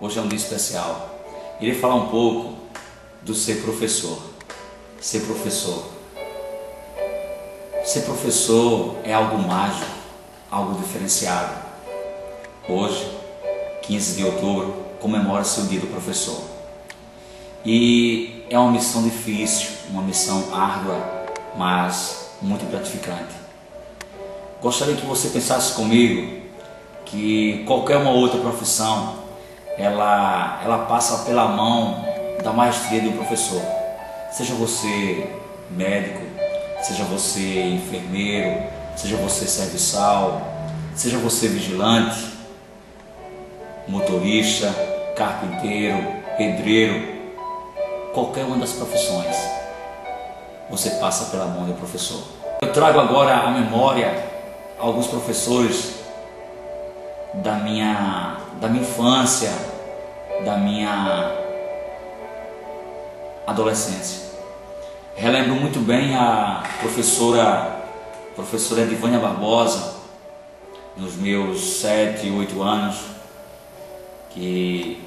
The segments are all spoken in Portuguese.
Hoje é um dia especial. Irei falar um pouco do ser professor. Ser professor. Ser professor é algo mágico, algo diferenciado. Hoje, 15 de outubro, comemora-se o Dia do Professor. E é uma missão difícil, uma missão árdua, mas muito gratificante. Gostaria que você pensasse comigo que qualquer uma outra profissão, ela passa pela mão da maestria de um professor. Seja você médico, seja você enfermeiro, seja você serviçal, seja você vigilante, motorista, carpinteiro, pedreiro, qualquer uma das profissões, você passa pela mão do professor. Eu trago agora à memória alguns professores da minha infância, da minha adolescência. Relembro muito bem a professora Edivânia Barbosa, nos meus 7, 8 anos, que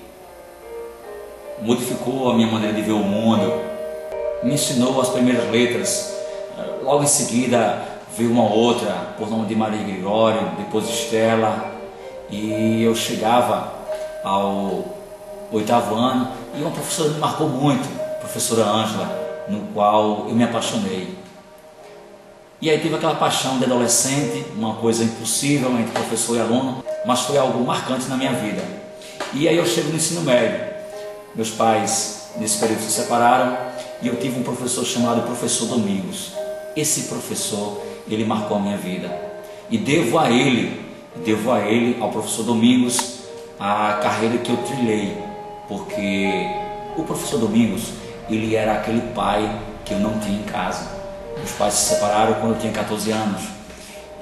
modificou a minha maneira de ver o mundo, me ensinou as primeiras letras. Logo em seguida veio uma outra, por nome de Maria Gregório, depois Estela, e eu chegava ao 8º ano e uma professora me marcou muito, a professora Ângela, no qual eu me apaixonei. E aí tive aquela paixão de adolescente, uma coisa impossível entre professor e aluno, mas foi algo marcante na minha vida. E aí eu chego no ensino médio. Meus pais nesse período se separaram e eu tive um professor chamado Professor Domingos. Esse professor, ele marcou a minha vida. E devo a ele, ao professor Domingos, a carreira que eu trilhei, porque o professor Domingos, ele era aquele pai que eu não tinha em casa. Meus pais se separaram quando eu tinha 14 anos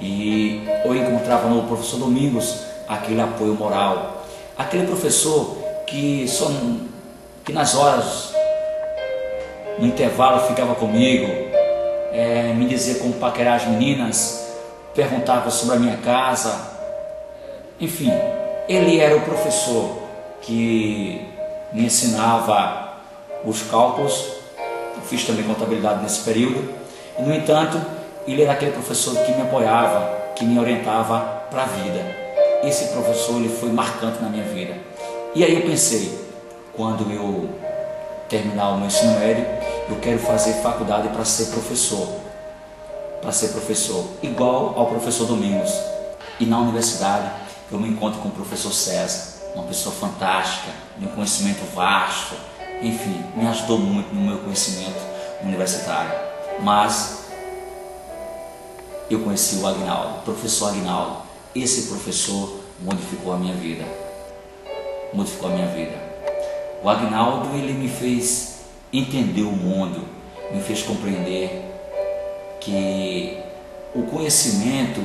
e eu encontrava no professor Domingos aquele apoio moral, aquele professor que nas horas, no intervalo, ficava comigo, me dizia como paquerar as meninas, perguntava sobre a minha casa, enfim, ele era o professor que me ensinava os cálculos. Eu fiz também contabilidade nesse período, e no entanto, ele era aquele professor que me apoiava, que me orientava para a vida. Esse professor, ele foi marcante na minha vida. E aí eu pensei, quando eu terminar o meu ensino médio, eu quero fazer faculdade para ser professor, igual ao professor Domingos. E na universidade eu me encontro com o professor César, uma pessoa fantástica, de um conhecimento vasto, enfim, me ajudou muito no meu conhecimento universitário. Mas eu conheci o Agnaldo, o professor Agnaldo. Esse professor modificou a minha vida. O Agnaldo, ele me fez entender o mundo, me fez compreender que o conhecimento,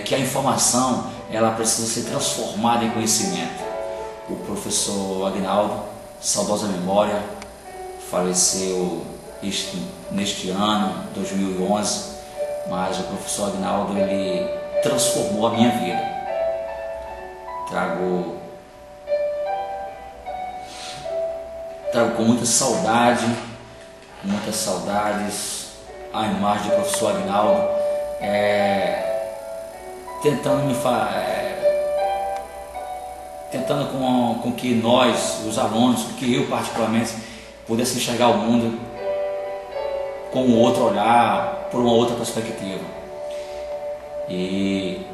que a informação, ela precisa ser transformada em conhecimento. O professor Agnaldo, saudosa memória, faleceu neste ano, 2011, mas o professor Agnaldo, ele transformou a minha vida. Trago com muita saudade, muitas saudades, a imagem do professor Agnaldo, tentando com que nós, os alunos, que eu particularmente, pudesse enxergar o mundo com um outro olhar, por uma outra perspectiva. E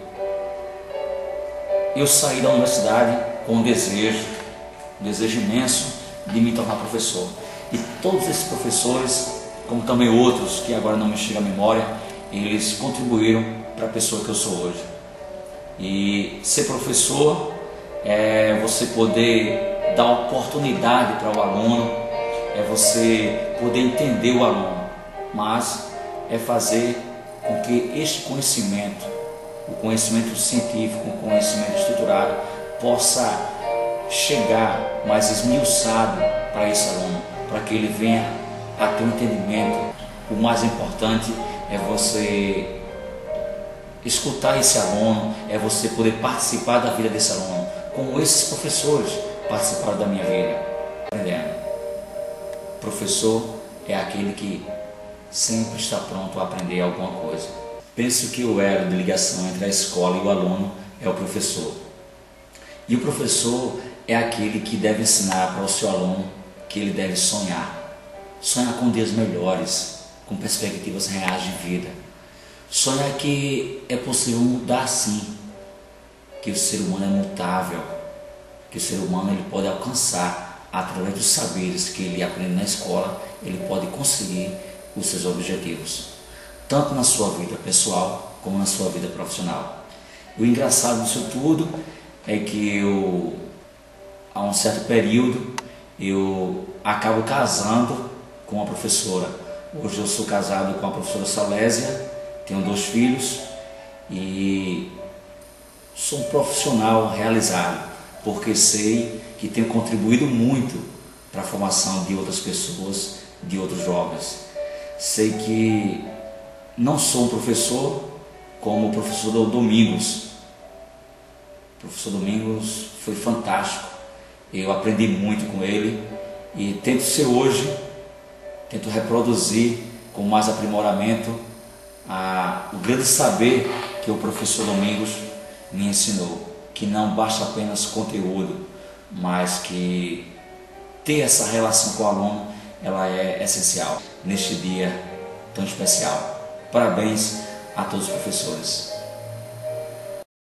eu saí da universidade com um desejo imenso de me tornar professor. E todos esses professores, como também outros que agora não me chega à memória, eles contribuíram para a pessoa que eu sou hoje. E ser professor é você poder dar oportunidade para o aluno, é você poder entender o aluno, mas é fazer com que este conhecimento, o conhecimento científico, o conhecimento estruturado, possa chegar mais esmiuçado para esse aluno, para que ele venha a ter um entendimento. O mais importante é você escutar esse aluno, é você poder participar da vida desse aluno, como esses professores participaram da minha vida, aprendendo. Professor é aquele que sempre está pronto a aprender alguma coisa. Penso que o elo de ligação entre a escola e o aluno é o professor. E o professor é aquele que deve ensinar para o seu aluno que ele deve sonhar. Sonhar com dias melhores, com perspectivas reais de vida. Sonhar que é possível mudar sim, que o ser humano é mutável, que o ser humano ele pode alcançar, através dos saberes que ele aprende na escola, ele pode conseguir os seus objetivos, tanto na sua vida pessoal como na sua vida profissional. O engraçado disso tudo é que há um certo período eu acabo casando com uma professora. Hoje eu sou casado com a professora Salésia, tenho 2 filhos e sou um profissional realizado, porque sei que tenho contribuído muito para a formação de outras pessoas, de outros jovens. Sei que não sou um professor como o professor Domingos. O professor Domingos foi fantástico, eu aprendi muito com ele e tento ser hoje, tento reproduzir com mais aprimoramento o grande saber que o professor Domingos me ensinou, que não basta apenas conteúdo, mas que ter essa relação com o aluno, ela é essencial neste dia tão especial. Parabéns a todos os professores.